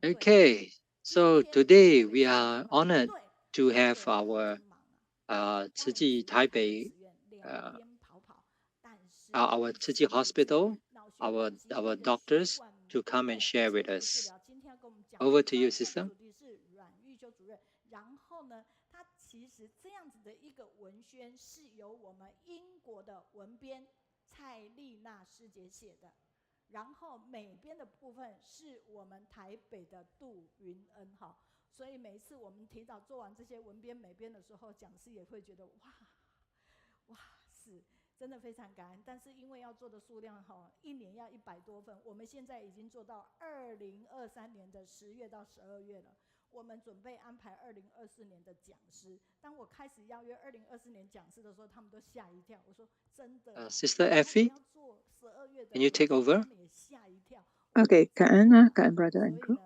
Okay, so today we are honored to have our Tzu Taipei, uh, our Tzu Hospital, our doctors to come and share with us. Over to you, sister. 然后美编的部分是我们台北的杜云恩哈，所以每次我们提早做完这些文编美编的时候，讲师也会觉得哇是真的非常感恩。但是因为要做的数量哈，一年要100多份，我们现在已经做到2023年的10月到12月了。我们准备安排2024年的讲师。当我开始邀约2024年讲师的时候，他们都吓一跳。我说真的 Sister Effie, 要做12月的， can you take over? 他们也吓一跳。Okay, Ka'an, Brother Andrew.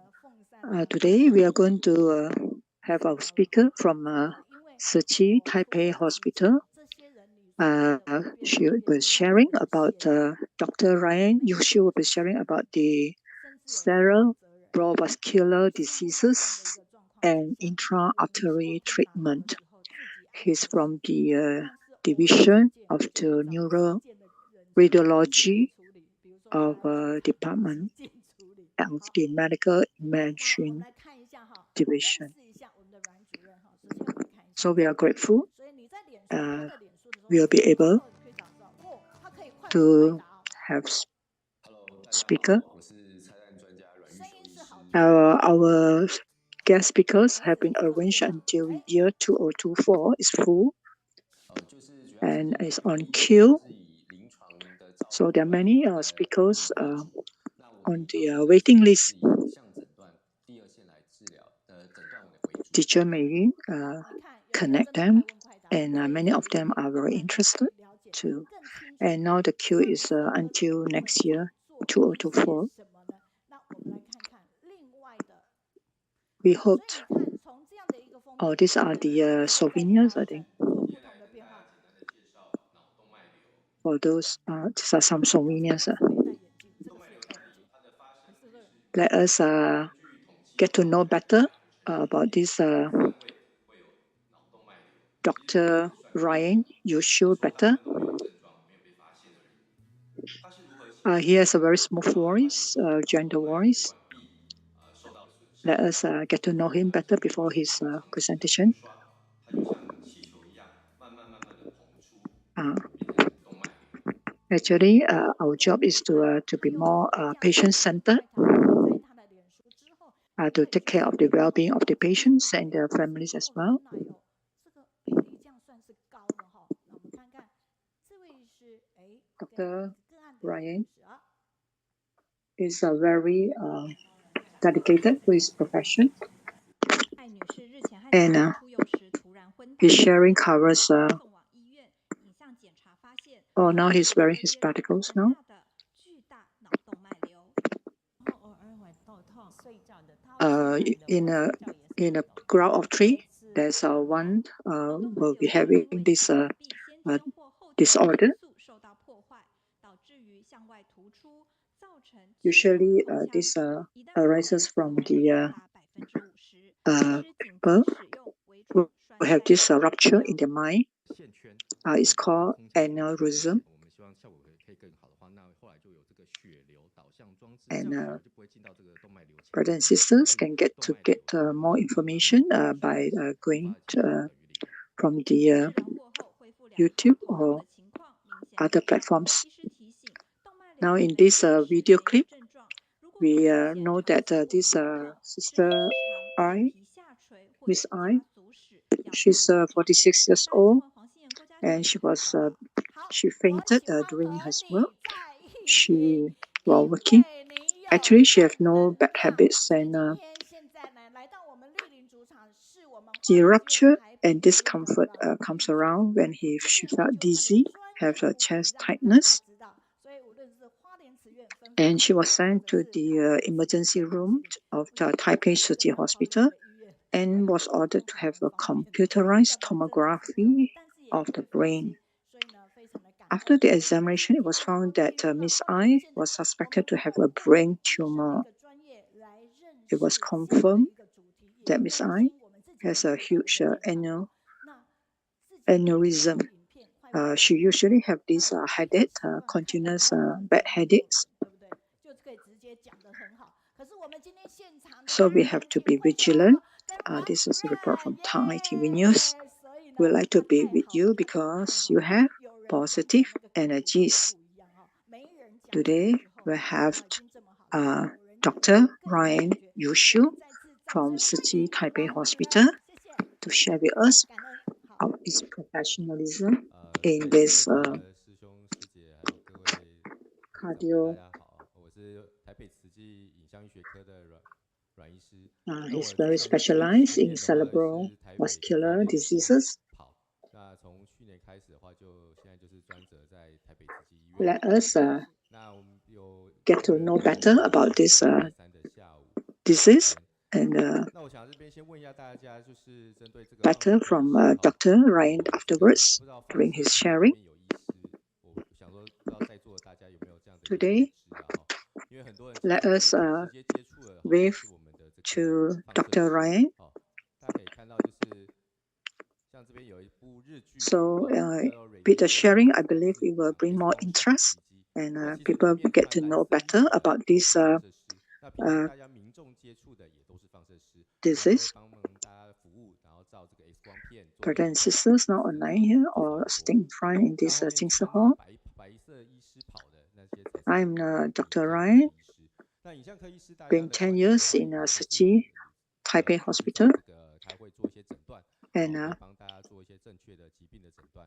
Today we are going to have our speaker from Tzu Taipei Hospital. She was sharing about Dr. Ryan Yuxiu will be sharing about the cerebrovascular diseases and intraarterial treatment. He's from the division of the neuroradiology of Department of the Medical Imaging Division. So we are grateful we'll be able to have speaker. Our guest speakers have been arranged until year 2024 is full and is on queue. So there are many speakers on the waiting list. Teacher may connect them, and many of them are very interested too. And now the queue is until next year, 2024. We hoped. Oh, these are the souvenirs, I think. For those, these are some souvenirs. Let us get to know better about this Dr. Ryan Yuxiu better. He has a very smooth voice, gentle voice. Let us get to know him better before his presentation. Actually, our job is to be more patient-centered, to take care of the well-being of the patients and their families as well. Dr. Ryan is very dedicated to his profession, and his sharing covers. Oh, now he's wearing his spectacles now. In a crowd of 3, there's one will be having this disorder. Usually, this arises from the people who have this rupture in the mind. It's called aneurysm. And brothers and sisters can get more information by going from the YouTube or other platforms. Now in this video clip, we know that this sister I, Miss I, she's 46 years old, and she fainted during her work. She while working. Actually, she has no bad habits, and the rupture and discomfort comes around when she felt dizzy, have a chest tightness, and she was sent to the emergency room of the Taipei City Hospital and was ordered to have a computerized tomography of the brain. After the examination, it was found that Miss I was suspected to have a brain tumor. it was confirmed that Miss I has a huge aneurysm. She usually have this headache, continuous bad headaches. So we have to be vigilant. This is a report from Thai TV News. We'd like to be with you because you have positive energies. Today we have Dr. Ryan Yuxiu from City Taipei Hospital to share with us about his professionalism in this cardio. He's very specialized in cerebrovascular diseases. Let us get to know better about this disease and better from Dr. Ryan afterwards during his sharing. Today, let us wave to Dr. Ryan. So with the sharing, I believe it will bring more interest and people get to know better about this disease. Brothers and sisters now online here or staying in front in this Jingsi Hall. I'm Dr. Ryan, been 10 years in City Taipei Hospital, and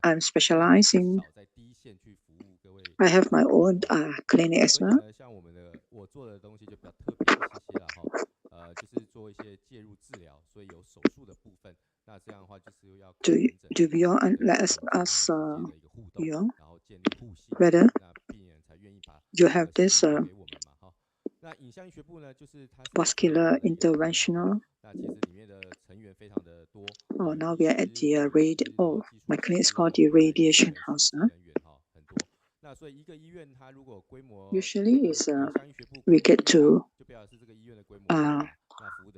I'm specialized in, I have my own clinic as well. Do we all let us ask you whether you have this vascular interventional. Oh, now we are at the my clinic is called the radiation house. Usually is we get to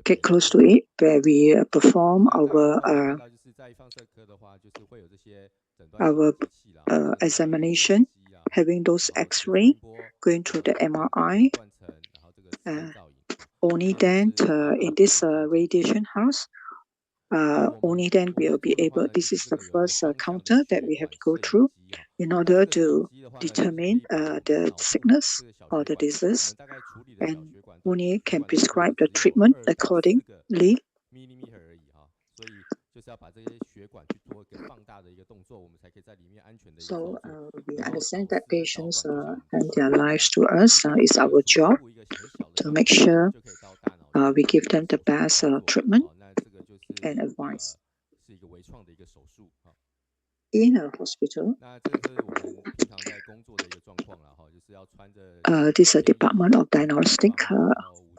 get close to it where we perform our examination, having those X-ray, going through the MRI. Only then in this radiation house, only then we'll be able, this is the first counter that we have to go through in order to determine the sickness or the disease, and only can prescribe the treatment accordingly. So we understand that patients and their lives to us is our job to make sure we give them the best treatment and advice. In a hospital, this is a department of diagnostic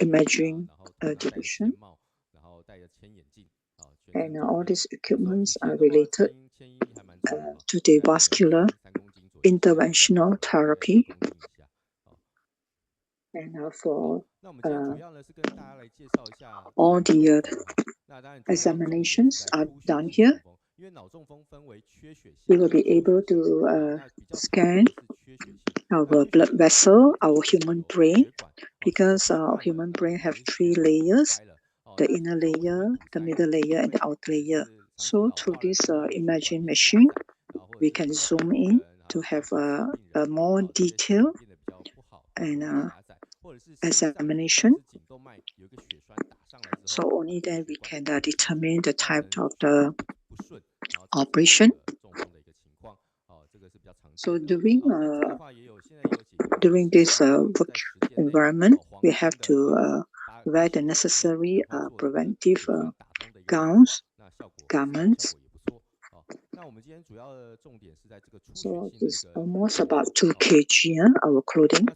imaging division, and all these equipments are related to the vascular interventional therapy. And for all the examinations are done here, we will be able to scan our blood vessel, our human brain, because our human brain have 3 layers, the inner layer, the middle layer, and the outer layer. So through this imaging machine, we can zoom in to have a more detailed and examination. So only then we can determine the type of the operation. So during this work environment, we have to wear the necessary preventive garments. So it's almost about 2 kg, our clothing.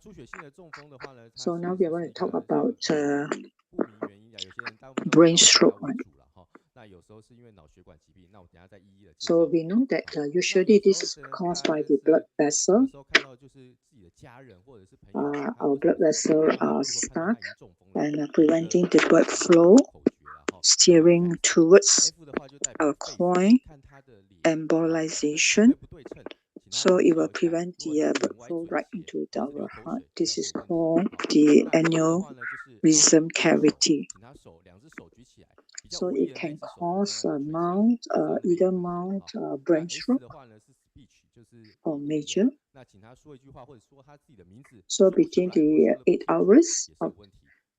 So now we are going to talk about brain stroke. So we know that usually this is caused by the blood vessel. Our blood vessel are stuck and preventing the blood flow, steering towards our coin embolization. So it will prevent the blood flow right into our heart. This is called the aneurysm cavity. So it can cause mild, either mild brain stroke or major. So between the 8 hours,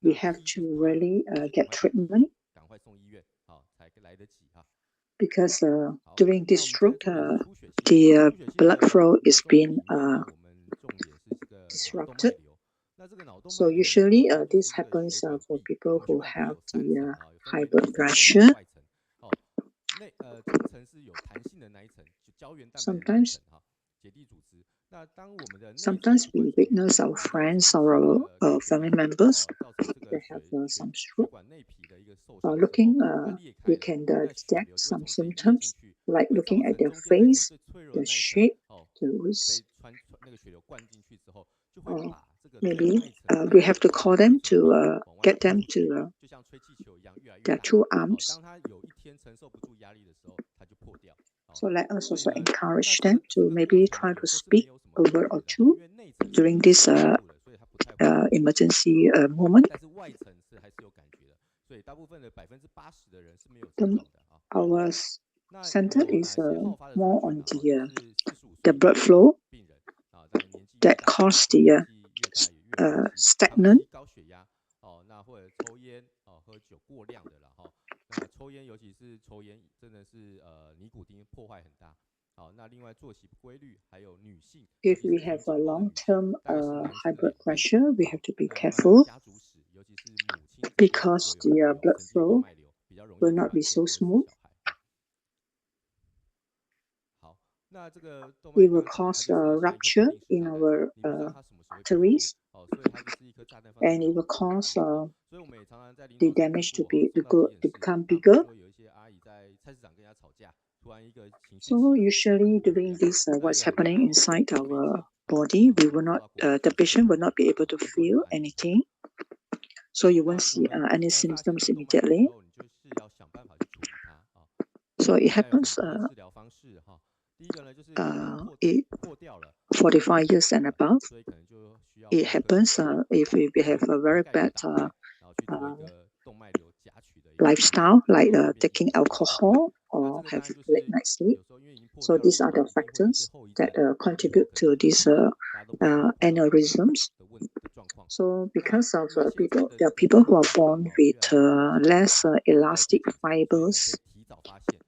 we have to really get treatment because during this stroke, the blood flow is being disrupted. So usually this happens for people who have the high blood pressure. Sometimes we witness our friends or family members that have some stroke. We can detect some symptoms like looking at their face, their shape, the wrist. Maybe we have to call them to get them to their two arms. So let us also encourage them to maybe try to speak a word or two during this emergency moment. Our center is more on the blood flow that cause the stagnant if we have a long-term high blood pressure, we have to be careful because the blood flow will not be so smooth. It will cause a rupture in our arteries, and it will cause the damage to become bigger. So usually during this, what's happening inside our body, we will not, the patient will not be able to feel anything. So you won't see any symptoms immediately. So it happens 45 years and above. It happens if we have a very bad lifestyle, like taking alcohol or have late night sleep. So these are the factors that contribute to these aneurysms. So because of there are people who are born with less elastic fibers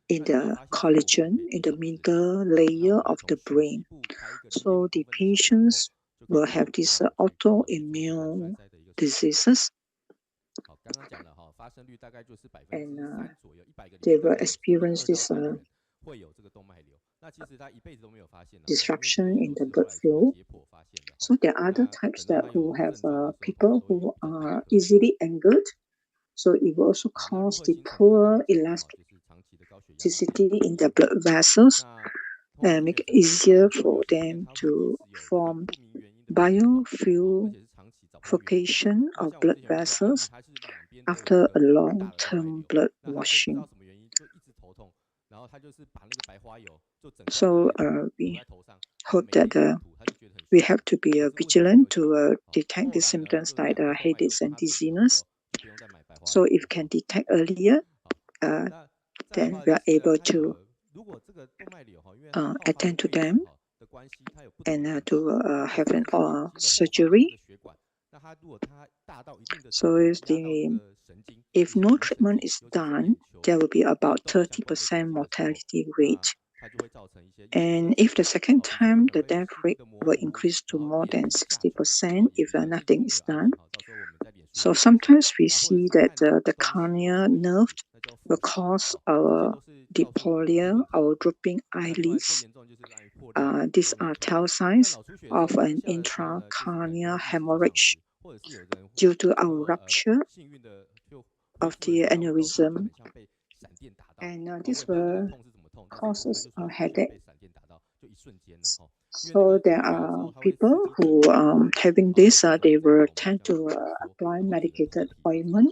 in the collagen, in the middle layer of the brain. So the patients will have these autoimmune diseases, and they will experience this disruption in the blood flow. So there are other types that who have people who are easily angered. So it will also cause the poor elasticity in the blood vessels and make it easier for them to form biofiltration of blood vessels after a long-term blood washing. So we hope that we have to be vigilant to detect the symptoms like headaches and dizziness. So if can detect earlier, then we are able to attend to them and to have an surgery. So if no treatment is done, there will be about 30% mortality rate. And if the second time, the death rate will increase to more than 60% if nothing is done. So sometimes we see that the corneal nerve will cause our diplopia, our drooping eyelids. These are tell signs of an intracranial hemorrhage due to our rupture of the aneurysm, and this will cause us a headache So there are people who having this, they will tend to apply medicated ointment,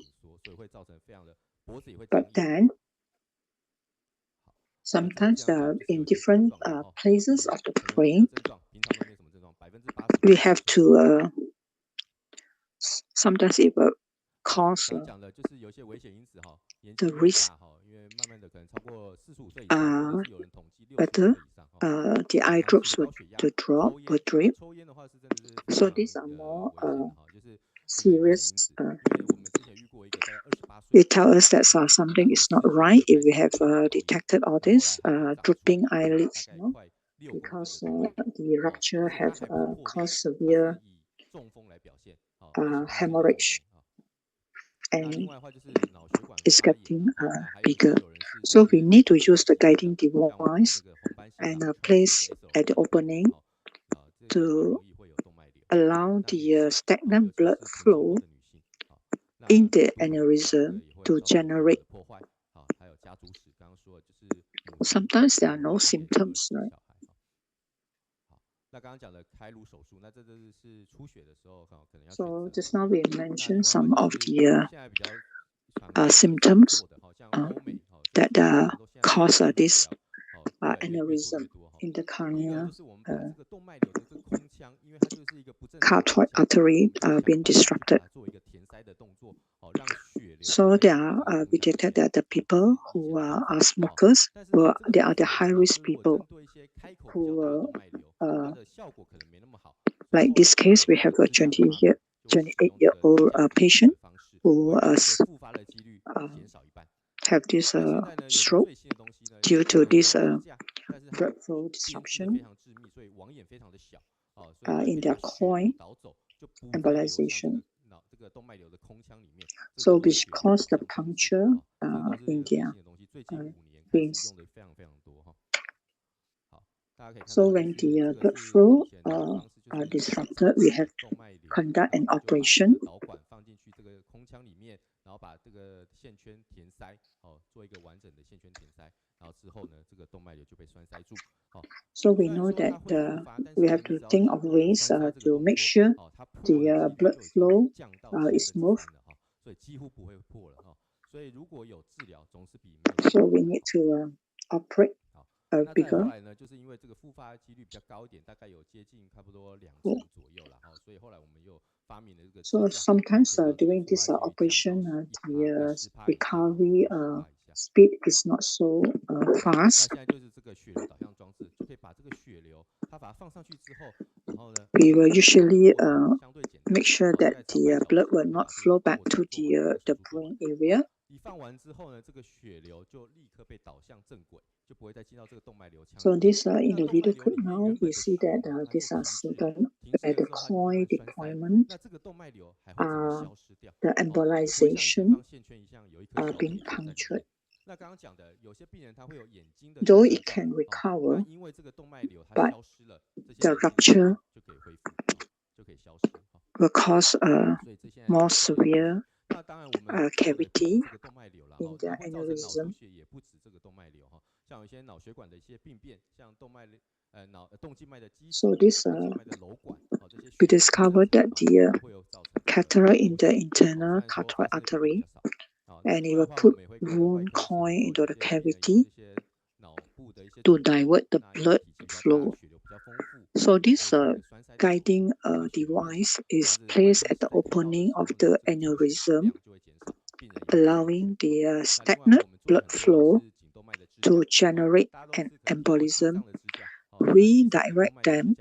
but then sometimes in different places of the brain, we have to sometimes it will cause the risk better the eye drops would drip. So these are more serious. It tells us that something is not right if we have detected all this drooping eyelids, because the rupture have caused severe hemorrhage and it's getting bigger. So we need to use the guiding device and place at the opening to allow the stagnant blood flow in the aneurysm to generate. Sometimes there are no symptoms, right? So just now we mentioned some of the symptoms that cause this aneurysm in the cornea, carotid artery being disrupted. So we detect that the people who are smokers, they are the high-risk people who like this case, we have a 28-year-old patient who have this stroke due to this blood flow disruption in their coin embolization. So which caused the puncture in their veins. So when the blood flow are disrupted, we have to conduct an operation. So we know that we have to think of ways to make sure the blood flow is smooth. So we need to operate bigger. So sometimes during this operation, the recovery speed is not so fast. We will usually make sure that the blood will not flow back to the brain area. So this in the video clip now, we see that these are certain at the coin deployment, the embolization being punctured. Though it can recover, but the rupture will cause a more severe cavity in the aneurysm. So this we discovered that the cataract in the internal carotid artery, and it will put wound coin into the cavity to divert the blood flow. So this guiding device is placed at the opening of the aneurysm, allowing the stagnant blood flow to generate an embolism, redirect them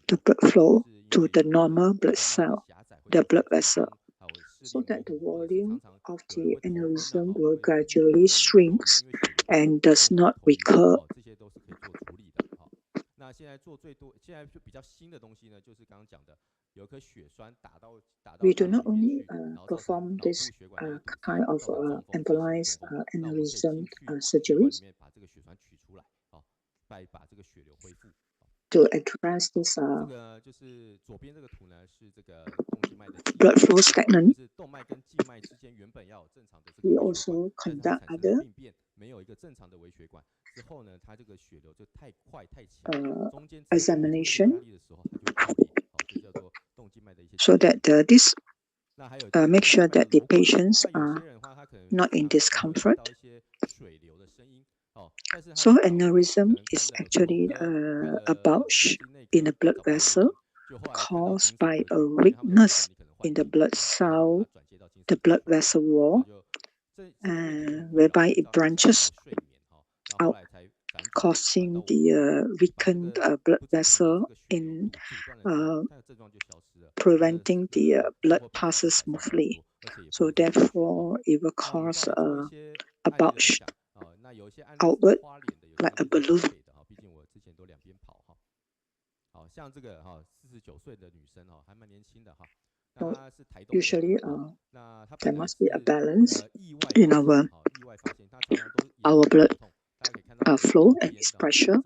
the blood flow to the normal blood cell, the blood vessel, so that the volume of the aneurysm will gradually shrink and does not recur. We do not only perform this kind of embolized aneurysm surgeries to address this blood flow stagnant. We also conduct other examination so that this make sure that the patients are not in discomfort. So aneurysm is actually a bulge in the blood vessel caused by a weakness in the the blood vessel wall, whereby it branches out, causing the weakened blood vessel in preventing the blood passes smoothly. So therefore, it will cause a bulge outward like a balloon. So usually, there must be a balance in our blood flow and its pressure.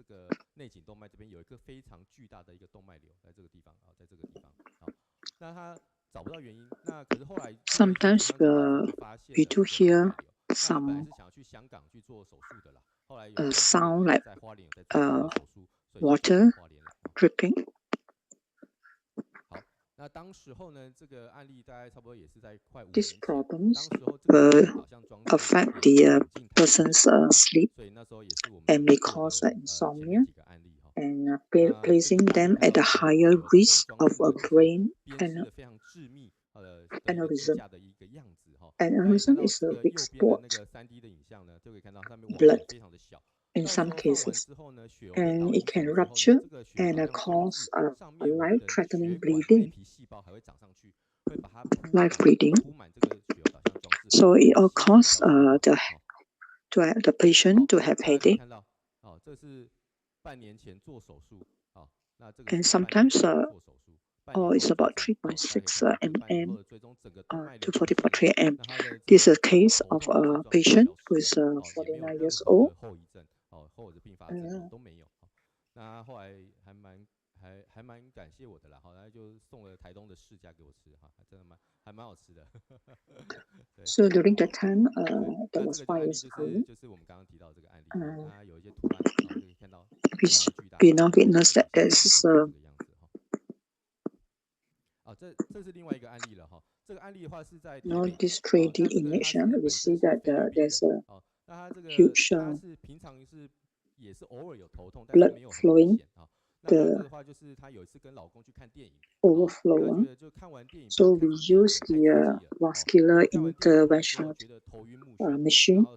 Sometimes we do hear some sound like water dripping. These problems will affect the person's sleep and may cause insomnia and placing them at a higher risk of a brain aneurysm. Aneurysm is a big spot, blood in some cases, and it can rupture and cause life-threatening bleeding. So it all causes the patient to have headache. And sometimes it's about 3.6 mm to 40.3 mm. This is a case of a patient who is 49 years old. So during that time, that was 5 years ago, we now witness that there is this 3D image, we see that there's a huge blood flowing, the overflow. So we use the vascular interventional machine,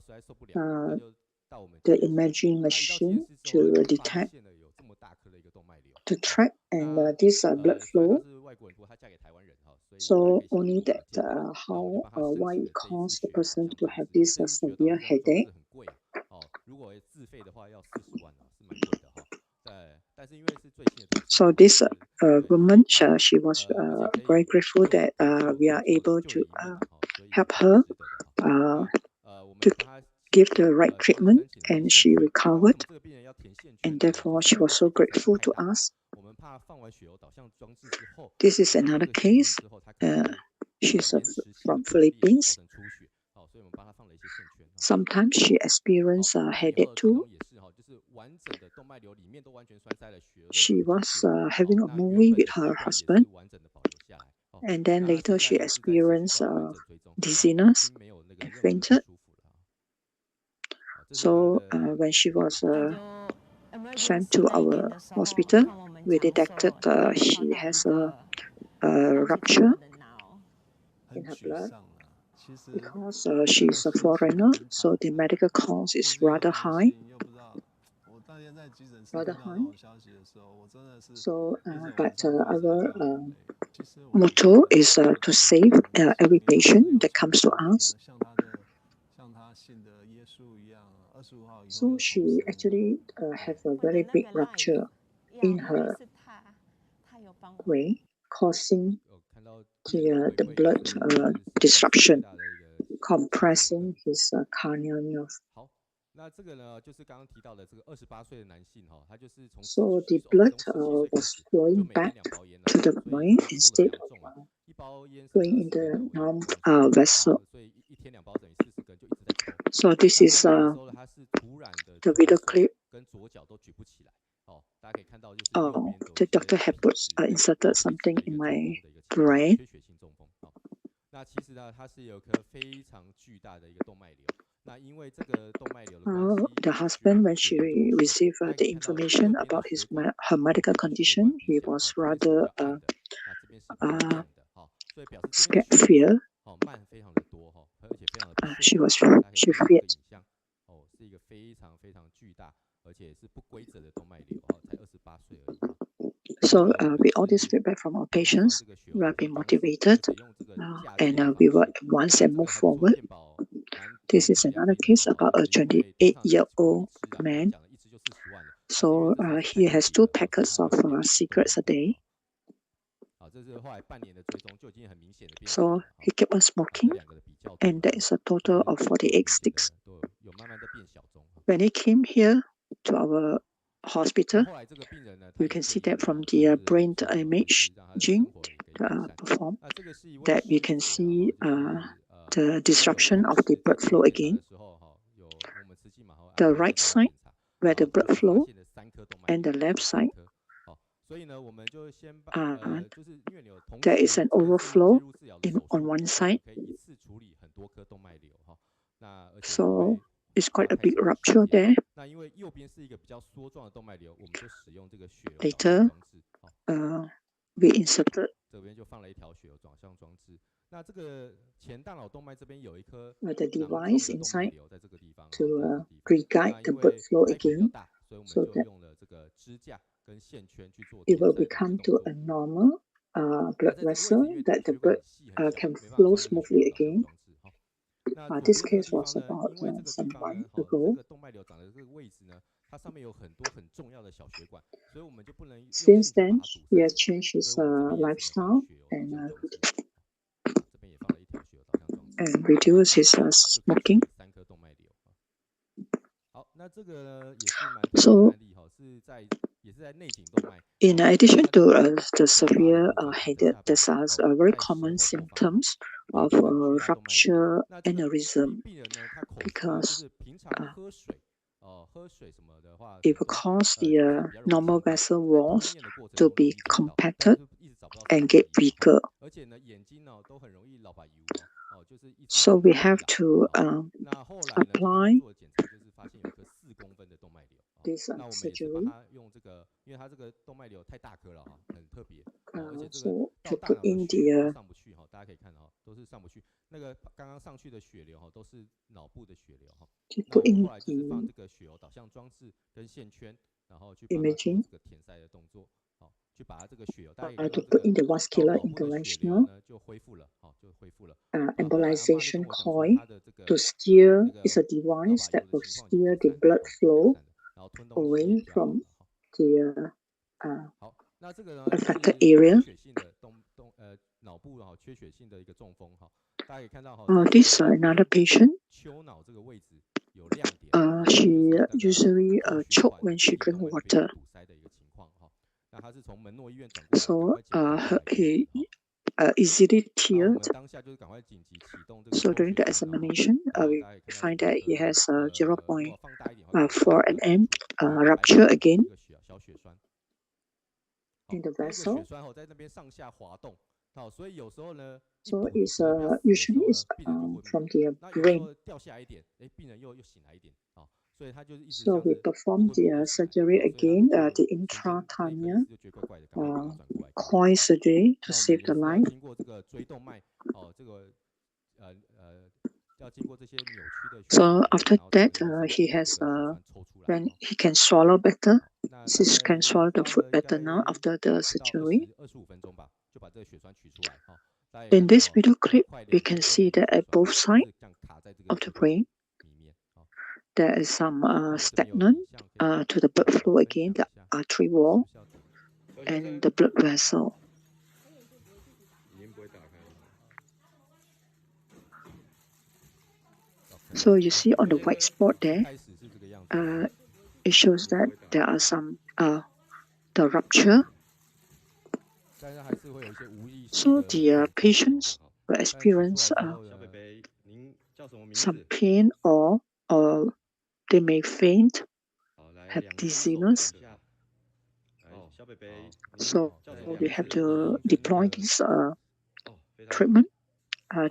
the imaging machine, to detect, to track, and this blood flow. So only that why it caused the person to have this severe headache. So this woman, she was very grateful that we are able to help her to give the right treatment, and she recovered, and therefore she was so grateful to us. This is another case. She's from Philippines. Sometimes she experienced a headache too. She was having a movie with her husband, and then later she experienced dizziness and fainted. So when she was sent to our hospital, we detected she has a rupture in her blood. Because she's a foreigner, so the medical cost is rather high. So, but our motto is to save every patient that comes to us. So she actually have a very big rupture in her brain, causing the blood disruption, compressing his cranial nerve. So the blood was flowing back to the brain instead of flowing in the normal vessel. So this is the video clip. 跟左脚都举不起来。大家可以看到，就是 the doctor had inserted something in my brain. 缺血性中风。那其实呢，它是有颗非常巨大的一个动脉瘤。那因为这个动脉瘤的关系 the husband, when she received the information about her medical condition, he was rather scared, fear. She feared. 是一个非常非常巨大，而且是不规则的动脉瘤，才28岁而已。So with all this feedback from our patients, we have been motivated, and we will advance and move forward. This is another case about a 28-year-old man. So he has 2 packets of cigarettes a day. So he kept on smoking, and there is a total of 48 sticks. When he came here to our hospital, you can see that from the brain imaging performed, that we can see the disruption of the blood flow again. The right side where the blood flow and the left side, there is an overflow on one side. So it's quite a big rupture there. Later, we inserted the device inside to re-guide the blood flow again, so that it will become to a normal blood vessel, that the blood can flow smoothly again. This case was about some months ago. Since then, he has changed his lifestyle and reduced his smoking. So, in addition to the severe headache, these are very common symptoms of rupture aneurysm, because it will cause the normal vessel walls to be compacted and get weaker. So we have to apply this surgery. So to put in the imaging, to put in the vascular interventional embolization coil to steer. Is a device that will steer the blood flow away from the affected area. This another patient. She usually choke when she drink water. So he easily teared. So during the examination, we find that he has 0.4 mm rupture again in the vessel. So it's usually from the brain. So we perform the surgery again, the intraarterial coil surgery to save the life. So after that, he has when he can swallow better. He can swallow the food better now after the surgery. In this video clip, we can see that at both sides of the brain, there is some stagnant to the blood flow again, the artery wall and the blood vessel. So you see on the white spot there, it shows that there are some the rupture. So the patients will experience some pain, or they may faint have dizziness. So we have to deploy this treatment,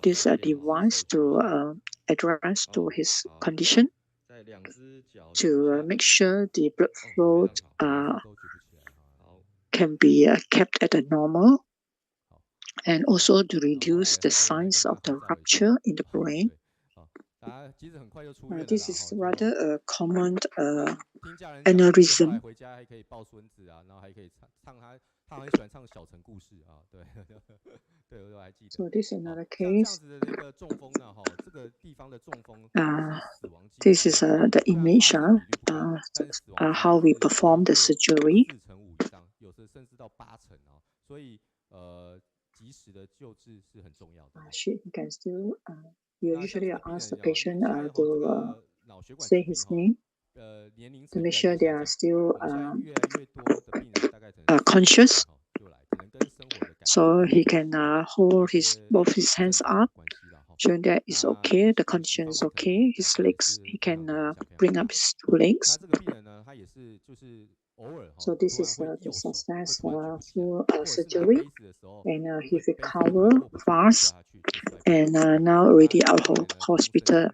this device to address to his condition, to make sure the blood flow can be kept at a normal, and also to reduce the size of the rupture in the brain. This is rather a common aneurysm. 他很喜欢唱小城故事啊，对，对，我还记得。So this is another 像这样 case. 子的那个中风呢，这个地方的中风死亡几率 This is the image 但是死亡 how we perform the surgery. 4成5以上，有时甚至到8成啊，所以及时的救治是很重要的。She can still we usually ask the patient to say his name to make sure they are still conscious. So he can hold both his hands up, showing that it's okay, the condition is okay. His legs, he can bring up his two legs. So this is the success through surgery, and he recovered fast, and now already out of hospital.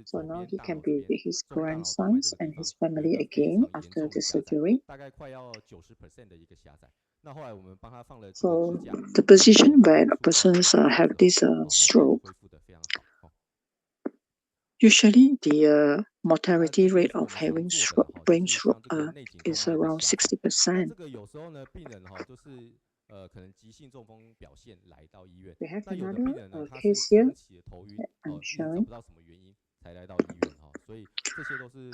So now he can be with his grandsons and his family again after the surgery. So the position where persons have this stroke, usually the mortality rate of having brain stroke is around 60%. We have another case here that I'm showing.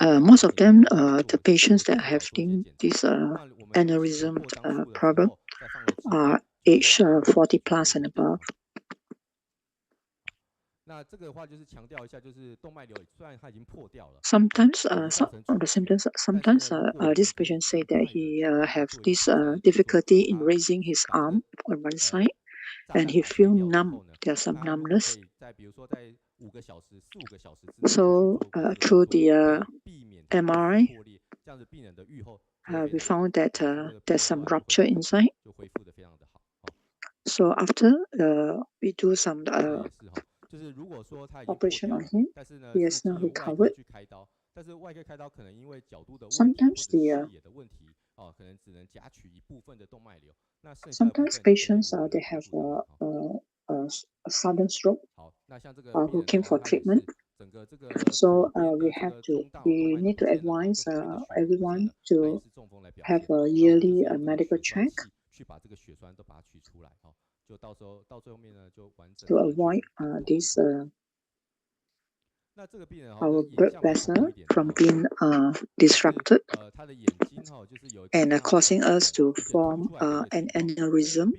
Most of them, the patients that have this aneurysm problem are age 40 plus and above. Sometimes some of the symptoms, this patient say that he have this difficulty in raising his arm on one side, and he feel numb. There's some numbness. So through the MRI, we found that there's some rupture inside. So after we do some operation on him, he has now recovered. Sometimes sometimes patients they have a sudden stroke who came for treatment. So we need to advise everyone to have a yearly medical check to avoid this our blood vessel from being disrupted and causing us to form an aneurysm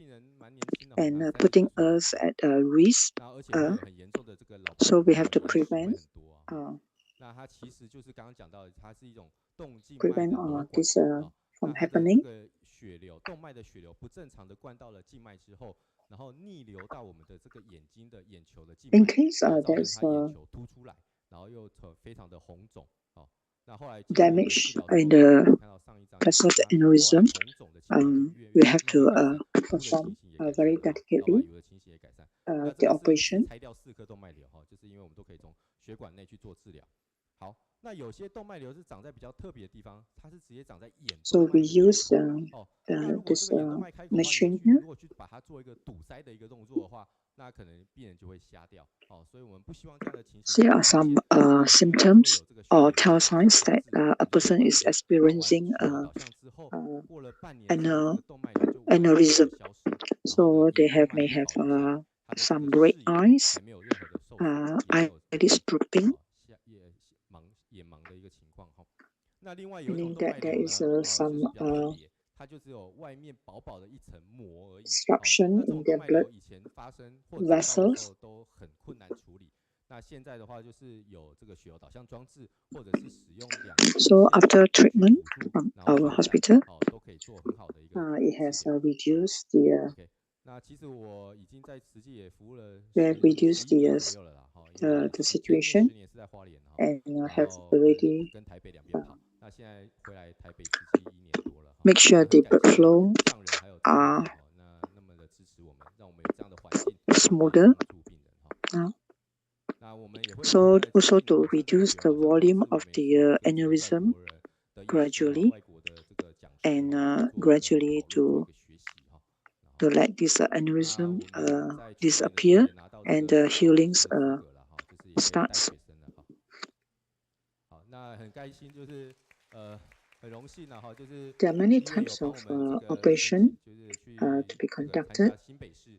and putting us at risk. So we have to prevent this from happening. In case there's damage in the vessel of the aneurysm, we have to perform very delicately the operation. So we use this machine here. Here are some symptoms or tell signs that a person is experiencing aneurysm. So they may have some red eyes, eyelids drooping, meaning that there is some disruption in their blood vessels. So after treatment from our hospital, it has reduced the the situation and have already make sure the blood flow are smoother. So also to reduce the volume of the aneurysm gradually and gradually to let this aneurysm disappear and the healings starts. There are many types of operation to be conducted,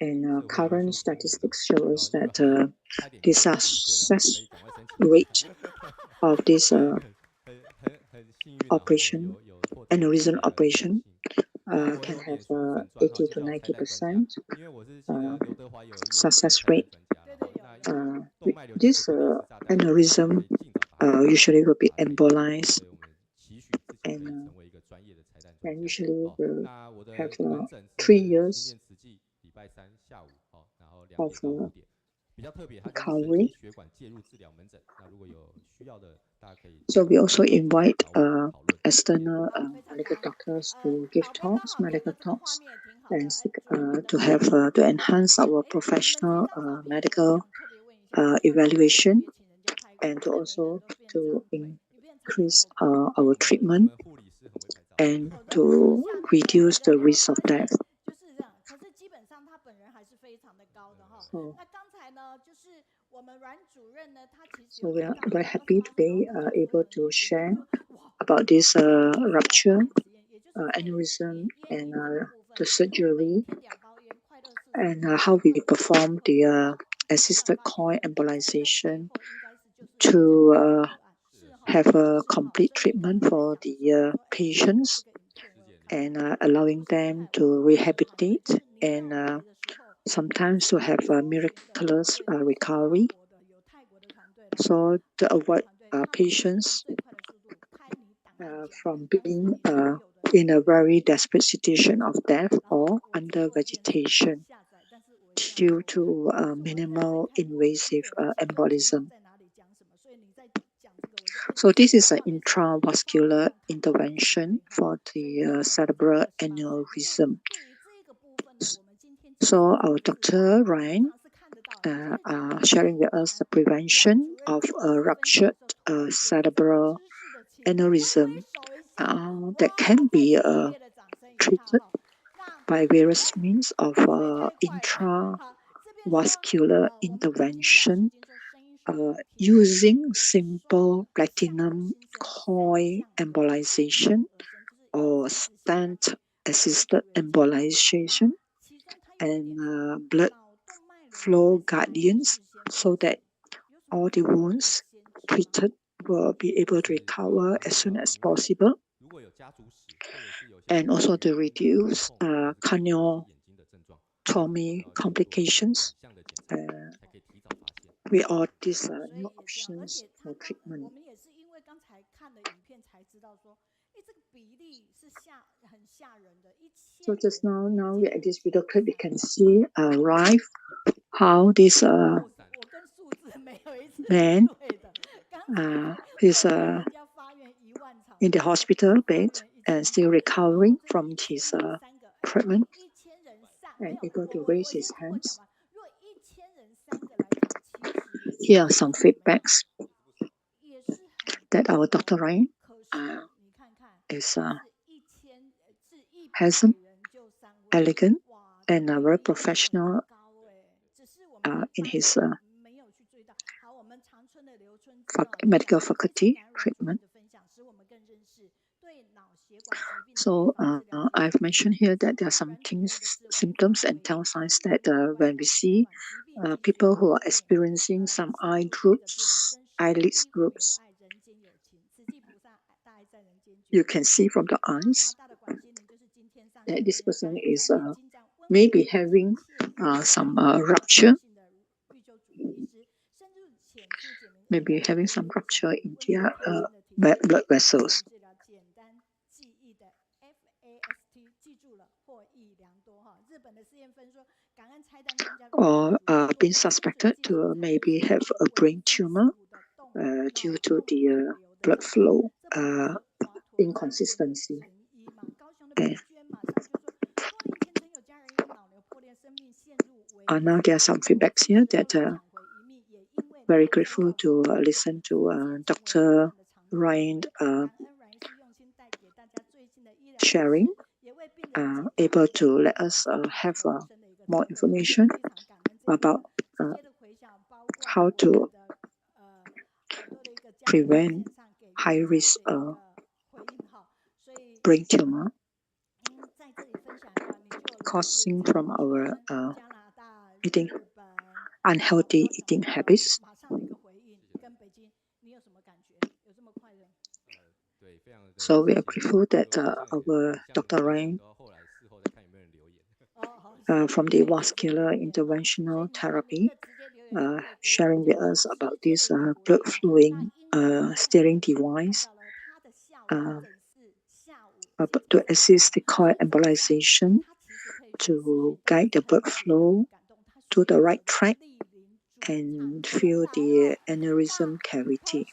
and current statistics show us that the success rate of this operation, aneurysm operation, can have 80 to 90% success rate. This aneurysm usually will be embolized and usually will have 3 years of recovery. So we also invite external medical doctors to give talks, medical talks, and to have to enhance our professional medical evaluation, and to also to increase our treatment and to reduce the risk of death. So we are very happy today able to share about this rupture, aneurysm, and the surgery, and how we perform the assisted coil embolization to have a complete treatment for the patients and allowing them to rehabilitate and sometimes to have a miraculous recovery. So to avoid patients from being in a very desperate situation of death or under vegetation due to minimal invasive embolism. So this is an intravascular intervention for the cerebral aneurysm. So our Dr. Ryan are sharing with us the prevention of a ruptured cerebral aneurysm that can be treated by various means of intravascular intervention using simple platinum coil embolization or stent-assisted embolization and blood flow guardians, so that all the wounds treated will be able to recover as soon as possible, and also to reduce craniotomy complications with all these new options for treatment. So just now we at this video clip we can see live how this man is in the hospital bed and still recovering from his treatment and able to raise his hands. Here are some feedbacks that our Dr. Ryan is handsome, elegant, and very professional in his medical faculty treatment. So I've mentioned here that there are some symptoms and tell signs that when we see people who are experiencing some eyelid droops, you can see from the eyes that this person is maybe having some rupture, maybe having some rupture in their blood vessels. or been suspected to maybe have a brain tumor due to the blood flow inconsistency. Okay. Now there are some feedbacks here that very grateful to listen to Dr. Ryan sharing, able to let us have more information about how to prevent high-risk brain tumor causing from our unhealthy eating habits. So we are grateful that our Dr. Ryan from the vascular interventional therapy sharing with us about this blood flowing steering device to assist the coil embolization to guide the blood flow to the right track and fill the aneurysm cavity.